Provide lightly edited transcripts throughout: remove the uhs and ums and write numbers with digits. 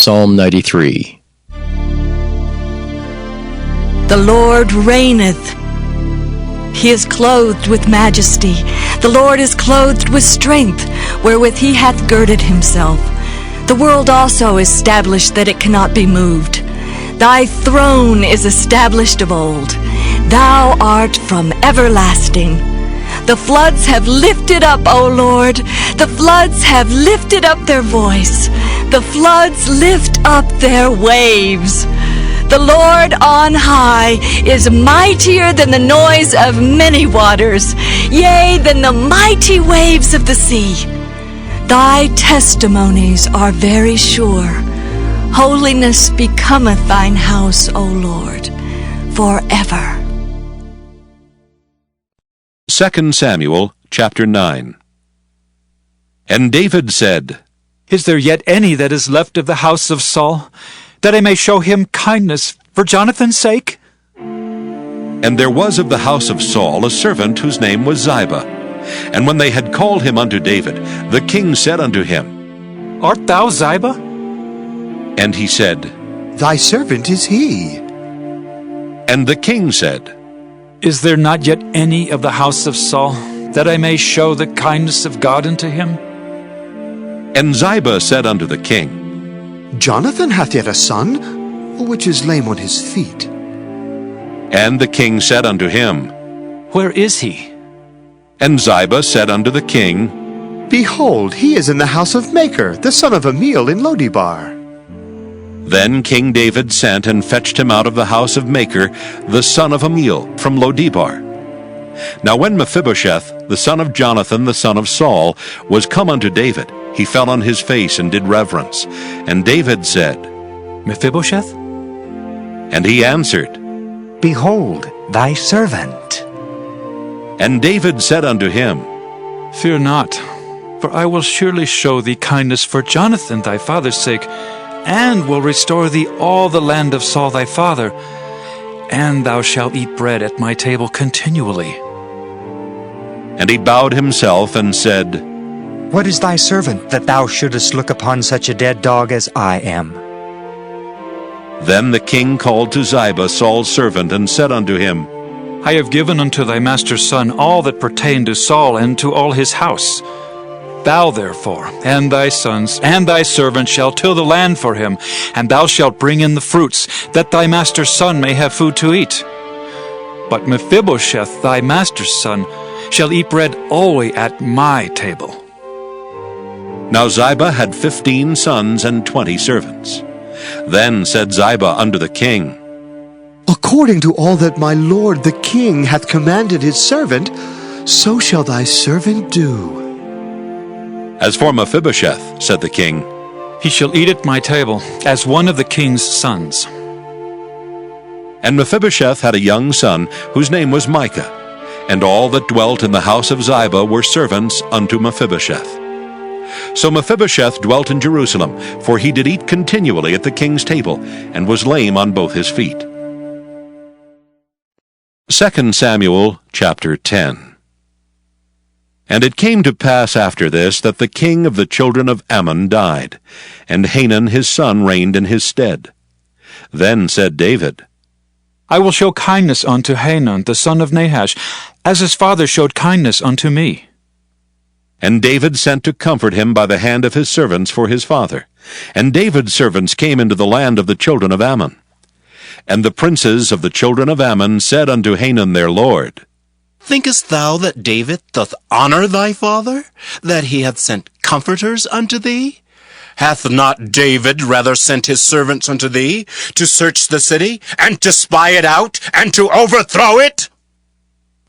Psalm 93. The Lord reigneth. He is clothed with majesty. The Lord is clothed with strength, wherewith he hath girded himself. The world also is established that it cannot be moved. Thy throne is established of old. Thou art from everlasting. The floods have lifted up, O Lord. The floods have lifted up their voice. The floods lift up their waves. The Lord on high is mightier than the noise of many waters, yea, than the mighty waves of the sea. Thy testimonies are very sure. Holiness becometh thine house, O Lord, forever. 2 Samuel chapter 9. And David said, Is there yet any that is left of the house of Saul, that I may show him kindness for Jonathan's sake? And there was of the house of Saul a servant whose name was Ziba. And when they had called him unto David, the king said unto him, Art thou Ziba? And he said, Thy servant is he. And the king said, Is there not yet any of the house of Saul, that I may show the kindness of God unto him? And Ziba said unto the king, Jonathan hath yet a son, which is lame on his feet. And the king said unto him, Where is he? And Ziba said unto the king, Behold, he is in the house of Machir, the son of Amiel in Lodebar. Then King David sent and fetched him out of the house of Machir, the son of Amiel, from Lodebar. Now when Mephibosheth, the son of Jonathan, the son of Saul, was come unto David, he fell on his face and did reverence. And David said, Mephibosheth? And he answered, Behold, thy servant. And David said unto him, Fear not, for I will surely show thee kindness for Jonathan thy father's sake, and will restore thee all the land of Saul thy father, and thou shalt eat bread at my table continually. And he bowed himself and said, What is thy servant, that thou shouldest look upon such a dead dog as I am? Then the king called to Ziba Saul's servant, and said unto him, I have given unto thy master's son all that pertained to Saul and to all his house. Thou therefore, and thy sons, and thy servants shall till the land for him, and thou shalt bring in the fruits, that thy master's son may have food to eat. But Mephibosheth, thy master's son, shall eat bread always at my table. Now Ziba had 15 sons and 20 servants. Then said Ziba unto the king, According to all that my lord the king hath commanded his servant, so shall thy servant do. As for Mephibosheth, said the king, He shall eat at my table, as one of the king's sons. And Mephibosheth had a young son, whose name was Micah, and all that dwelt in the house of Ziba were servants unto Mephibosheth. So Mephibosheth dwelt in Jerusalem, for he did eat continually at the king's table, and was lame on both his feet. 2 Samuel chapter 10. And it came to pass after this that the king of the children of Ammon died, and Hanun his son reigned in his stead. Then said David, I will show kindness unto Hanun the son of Nahash, as his father showed kindness unto me. And David sent to comfort him by the hand of his servants for his father. And David's servants came into the land of the children of Ammon. And the princes of the children of Ammon said unto Hanun their lord, Thinkest thou that David doth honor thy father, that he hath sent comforters unto thee? Hath not David rather sent his servants unto thee, to search the city, and to spy it out, and to overthrow it?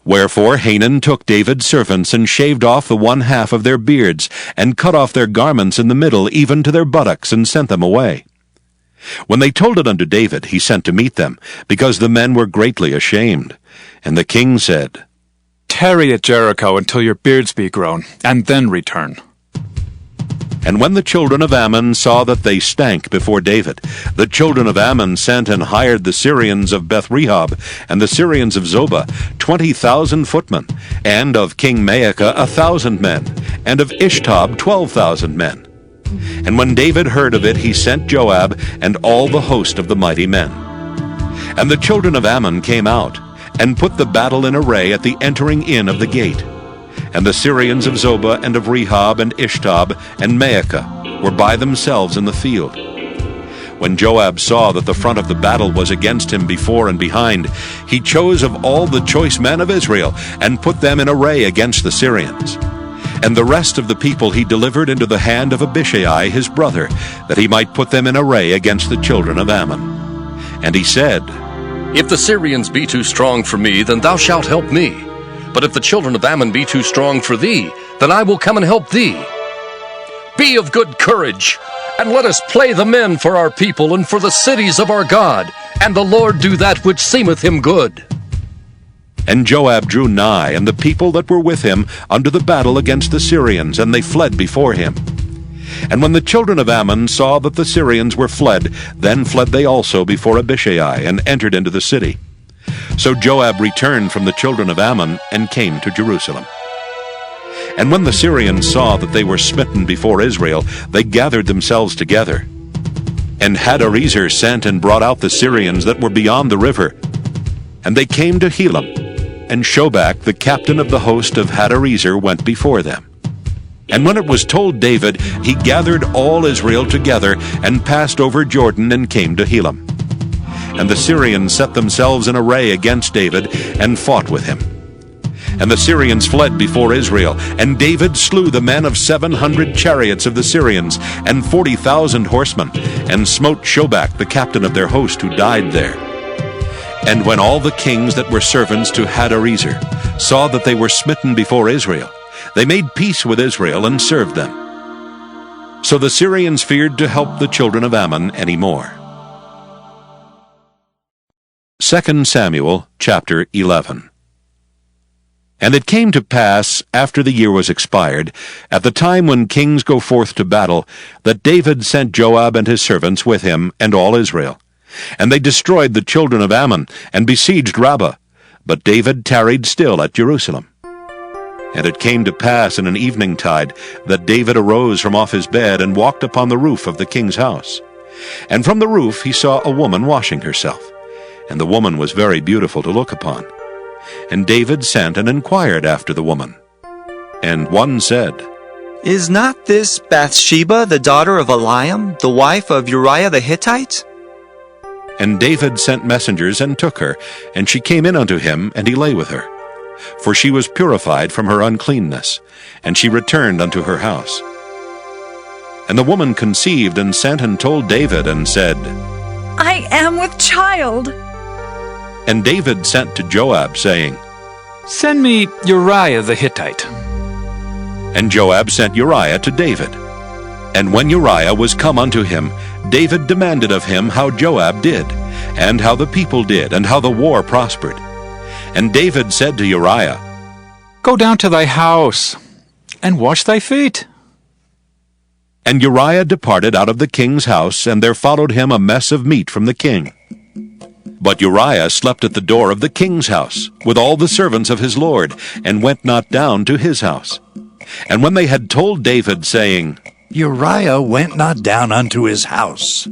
Wherefore Hanun took David's servants, and shaved off the one half of their beards, and cut off their garments in the middle, even to their buttocks, and sent them away. When they told it unto David, he sent to meet them, because the men were greatly ashamed. And the king said, Tarry at Jericho until your beards be grown, and then return. And when the children of Ammon saw that they stank before David, the children of Ammon sent and hired the Syrians of Beth-rehob, and the Syrians of Zobah, 20,000 footmen, and of King Maacah 1,000 men, and of Ishtob 12,000 men. And when David heard of it, he sent Joab and all the host of the mighty men. And the children of Ammon came out, and put the battle in array at the entering in of the gate. And the Syrians of Zobah and of Rehob and Ishtab and Maacah were by themselves in the field. When Joab saw that the front of the battle was against him before and behind, he chose of all the choice men of Israel, and put them in array against the Syrians. And the rest of the people he delivered into the hand of Abishai his brother, that he might put them in array against the children of Ammon. And he said, If the Syrians be too strong for me, then thou shalt help me. But if the children of Ammon be too strong for thee, then I will come and help thee. Be of good courage, and let us play the men for our people and for the cities of our God, and the Lord do that which seemeth him good. And Joab drew nigh, and the people that were with him, unto the battle against the Syrians, and they fled before him. And when the children of Ammon saw that the Syrians were fled, then fled they also before Abishai, and entered into the city. So Joab returned from the children of Ammon, and came to Jerusalem. And when the Syrians saw that they were smitten before Israel, they gathered themselves together. And Hadarezer sent and brought out the Syrians that were beyond the river. And they came to Helam, and Shobach, the captain of the host of Hadarezer, went before them. And when it was told David, he gathered all Israel together, and passed over Jordan, and came to Helam. And the Syrians set themselves in array against David, and fought with him. And the Syrians fled before Israel, and David slew the men of 700 chariots of the Syrians, and 40,000 horsemen, and smote Shobach the captain of their host, who died there. And when all the kings that were servants to Hadarezer saw that they were smitten before Israel, they made peace with Israel, and served them. So the Syrians feared to help the children of Ammon any more. 2 Samuel chapter 11. And it came to pass, after the year was expired, at the time when kings go forth to battle, that David sent Joab and his servants with him, and all Israel. And they destroyed the children of Ammon, and besieged Rabbah. But David tarried still at Jerusalem. And it came to pass in an eventide, that David arose from off his bed, and walked upon the roof of the king's house. And from the roof he saw a woman washing herself, and the woman was very beautiful to look upon. And David sent and inquired after the woman. And one said, Is not this Bathsheba the daughter of Eliam, the wife of Uriah the Hittite? And David sent messengers, and took her, and she came in unto him, and he lay with her. For she was purified from her uncleanness, and she returned unto her house. And the woman conceived, and sent and told David, and said, I am with child. And David sent to Joab, saying, Send me Uriah the Hittite. And Joab sent Uriah to David. And when Uriah was come unto him, David demanded of him how Joab did, and how the people did, and how the war prospered. And David said to Uriah, Go down to thy house, and wash thy feet. And Uriah departed out of the king's house, and there followed him a mess of meat from the king. But Uriah slept at the door of the king's house, with all the servants of his lord, and went not down to his house. And when they had told David, saying, Uriah went not down unto his house,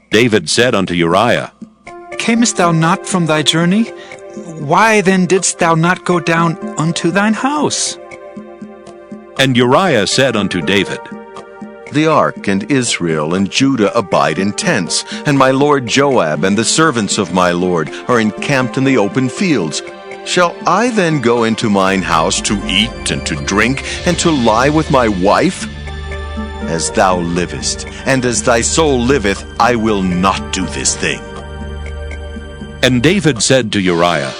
David said unto Uriah, Camest thou not from thy journey? Why then didst thou not go down unto thine house? And Uriah said unto David, The ark and Israel and Judah abide in tents, and my lord Joab and the servants of my lord are encamped in the open fields. Shall I then go into mine house to eat and to drink, and to lie with my wife? As thou livest, and as thy soul liveth, I will not do this thing. And David said to Uriah,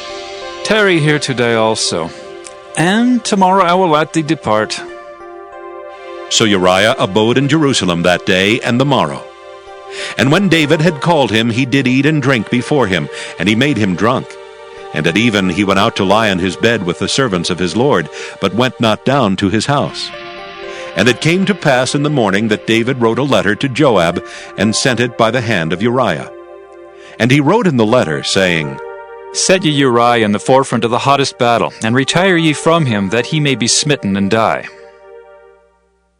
Tarry here today also, and tomorrow I will let thee depart. So Uriah abode in Jerusalem that day and the morrow. And when David had called him, he did eat and drink before him, and he made him drunk. And at even he went out to lie on his bed with the servants of his lord, but went not down to his house. And it came to pass in the morning that David wrote a letter to Joab, and sent it by the hand of Uriah. And he wrote in the letter, saying, Set ye Uriah in the forefront of the hottest battle, and retire ye from him, that he may be smitten and die.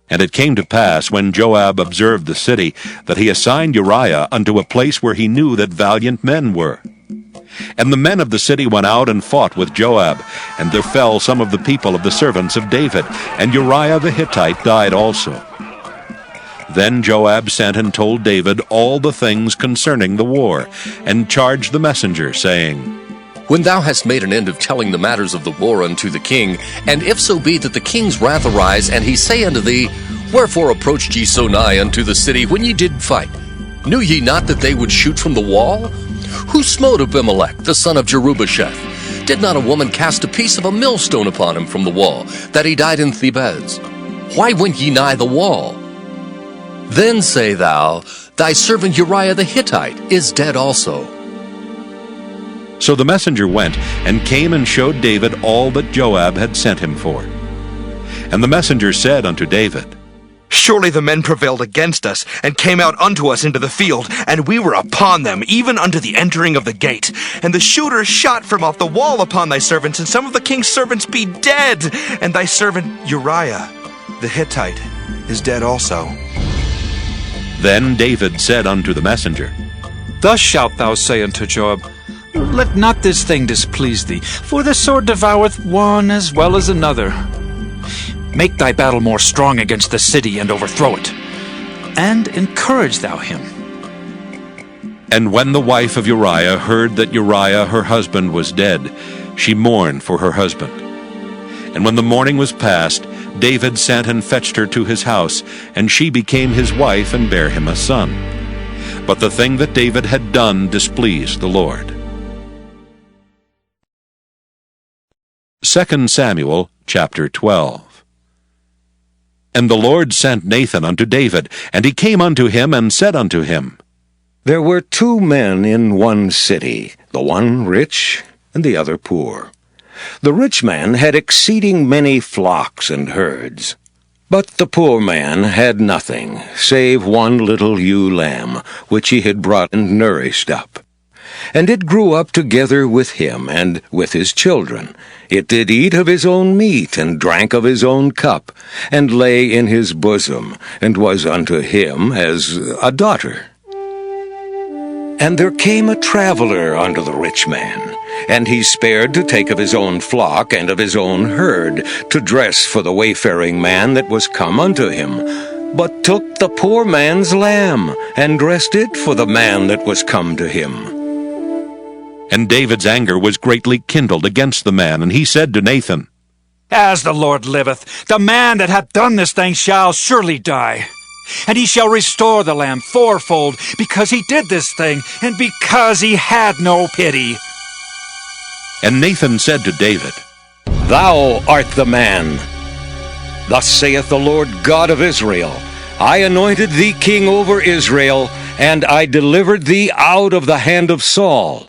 And it came to pass, when Joab observed the city, that he assigned Uriah unto a place where he knew that valiant men were. And the men of the city went out and fought with Joab, and there fell some of the people of the servants of David, and Uriah the Hittite died also. Then Joab sent and told David all the things concerning the war, and charged the messenger, saying, When thou hast made an end of telling the matters of the war unto the king, and if so be that the king's wrath arise, and he say unto thee, Wherefore approached ye so nigh unto the city when ye did fight? Knew ye not that they would shoot from the wall? Who smote Abimelech, the son of Jerubbesheth? Did not a woman cast a piece of a millstone upon him from the wall, that he died in Thebez? Why went ye nigh the wall? Then say thou, Thy servant Uriah the Hittite is dead also. So the messenger went, and came and showed David all that Joab had sent him for. And the messenger said unto David, Surely the men prevailed against us, and came out unto us into the field, and we were upon them, even unto the entering of the gate. And the shooters shot from off the wall upon thy servants, and some of the king's servants be dead, and thy servant Uriah the Hittite is dead also. Then David said unto the messenger, Thus shalt thou say unto Joab, Let not this thing displease thee, for the sword devoureth one as well as another. Make thy battle more strong against the city, and overthrow it, and encourage thou him. And when the wife of Uriah heard that Uriah her husband was dead, she mourned for her husband. And when the mourning was past, David sent and fetched her to his house, and she became his wife, and bare him a son. But the thing that David had done displeased the Lord. 2 Samuel chapter 12. And the Lord sent Nathan unto David, and he came unto him, and said unto him, There were 2 men in one city, the one rich, and the other poor. The rich man had exceeding many flocks and herds. But the poor man had nothing, save one little ewe lamb, which he had brought and nourished up. And it grew up together with him, and with his children. It did eat of his own meat, and drank of his own cup, and lay in his bosom, and was unto him as a daughter. And there came a traveler unto the rich man, and he spared to take of his own flock and of his own herd, to dress for the wayfaring man that was come unto him, but took the poor man's lamb, and dressed it for the man that was come to him. And David's anger was greatly kindled against the man, and he said to Nathan, As the Lord liveth, the man that hath done this thing shall surely die. And he shall restore the lamb fourfold, because he did this thing, and because he had no pity. And Nathan said to David, Thou art the man. Thus saith the Lord God of Israel, I anointed thee king over Israel, and I delivered thee out of the hand of Saul.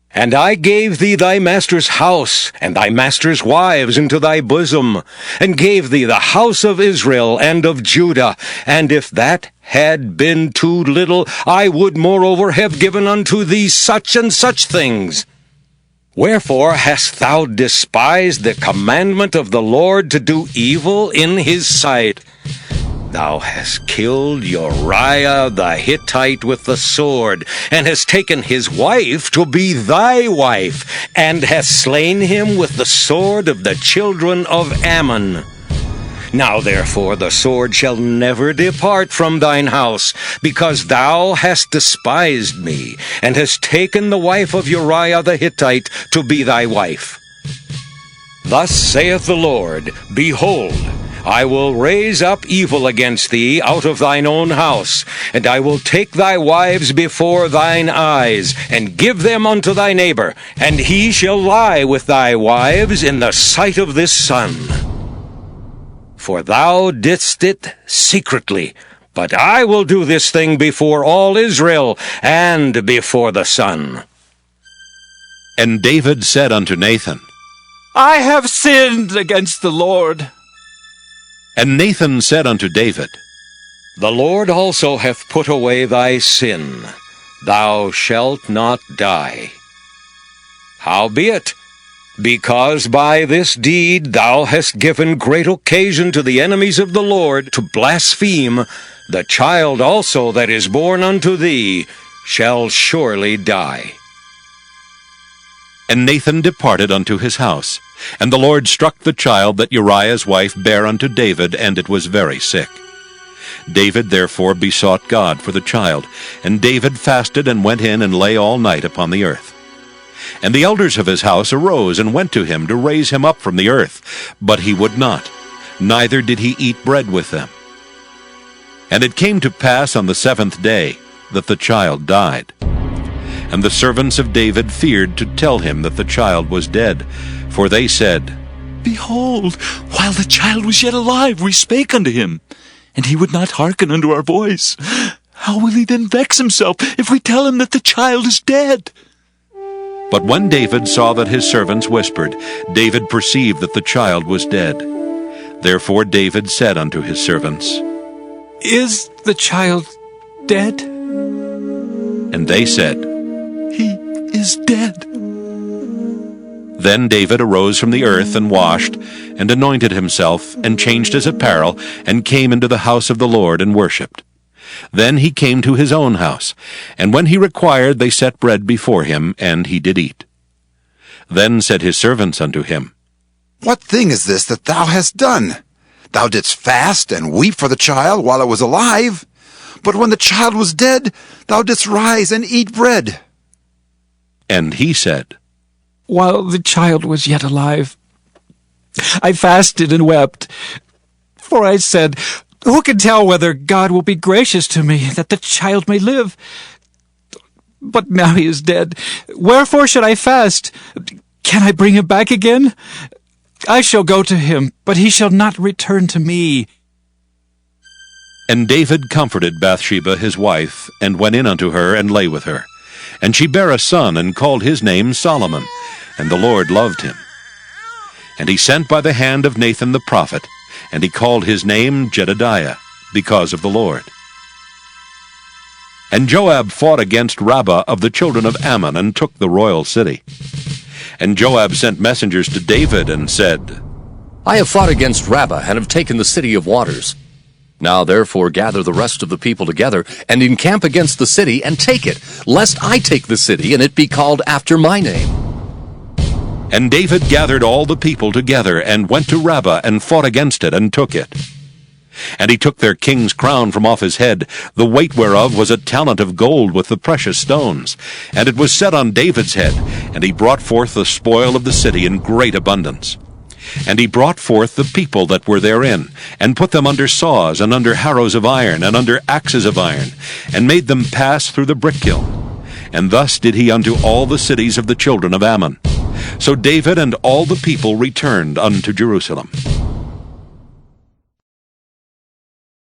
And I gave thee thy master's house, and thy master's wives into thy bosom, and gave thee the house of Israel and of Judah. And if that had been too little, I would moreover have given unto thee such and such things. Wherefore hast thou despised the commandment of the Lord to do evil in his sight? Thou hast killed Uriah the Hittite with the sword, and hast taken his wife to be thy wife, and hast slain him with the sword of the children of Ammon. Now therefore the sword shall never depart from thine house, because thou hast despised me, and hast taken the wife of Uriah the Hittite to be thy wife. Thus saith the Lord, Behold, I will raise up evil against thee out of thine own house, and I will take thy wives before thine eyes, and give them unto thy neighbor, and he shall lie with thy wives in the sight of this sun. For thou didst it secretly, but I will do this thing before all Israel, and before the sun. And David said unto Nathan, I have sinned against the Lord. And Nathan said unto David, The Lord also hath put away thy sin. Thou shalt not die. Howbeit, Because by this deed thou hast given great occasion to the enemies of the Lord to blaspheme, the child also that is born unto thee shall surely die. And Nathan departed unto his house. And the Lord struck the child that Uriah's wife bare unto David, and it was very sick. David therefore besought God for the child, and David fasted and went in and lay all night upon the earth. And the elders of his house arose and went to him to raise him up from the earth, but he would not, neither did he eat bread with them. And it came to pass on the 7th day that the child died. And the servants of David feared to tell him that the child was dead, for they said, Behold, while the child was yet alive, we spake unto him, and he would not hearken unto our voice. How will he then vex himself if we tell him that the child is dead? But when David saw that his servants whispered, David perceived that the child was dead. Therefore David said unto his servants, Is the child dead? And they said, He is dead. Then David arose from the earth and washed, and anointed himself, and changed his apparel, and came into the house of the Lord and worshipped. Then he came to his own house, and when he required, they set bread before him, and he did eat. Then said his servants unto him, What thing is this that thou hast done? Thou didst fast and weep for the child while it was alive, but when the child was dead, thou didst rise and eat bread. And he said, While the child was yet alive, I fasted and wept, for I said, Who can tell whether God will be gracious to me, that the child may live? But now he is dead. Wherefore should I fast? Can I bring him back again? I shall go to him, but he shall not return to me. And David comforted Bathsheba his wife, and went in unto her, and lay with her. And she bare a son, and called his name Solomon, and the Lord loved him. And he sent by the hand of Nathan the prophet, and he called his name Jedediah, because of the Lord. And Joab fought against Rabbah of the children of Ammon, and took the royal city. And Joab sent messengers to David, and said, I have fought against Rabbah, and have taken the city of waters. Now therefore gather the rest of the people together, and encamp against the city, and take it, lest I take the city, and it be called after my name. And David gathered all the people together, and went to Rabbah, and fought against it, and took it. And he took their king's crown from off his head, the weight whereof was a talent of gold with the precious stones. And it was set on David's head, and he brought forth the spoil of the city in great abundance. And he brought forth the people that were therein, and put them under saws, and under harrows of iron, and under axes of iron, and made them pass through the brickkiln. And thus did he unto all the cities of the children of Ammon. So David and all the people returned unto Jerusalem.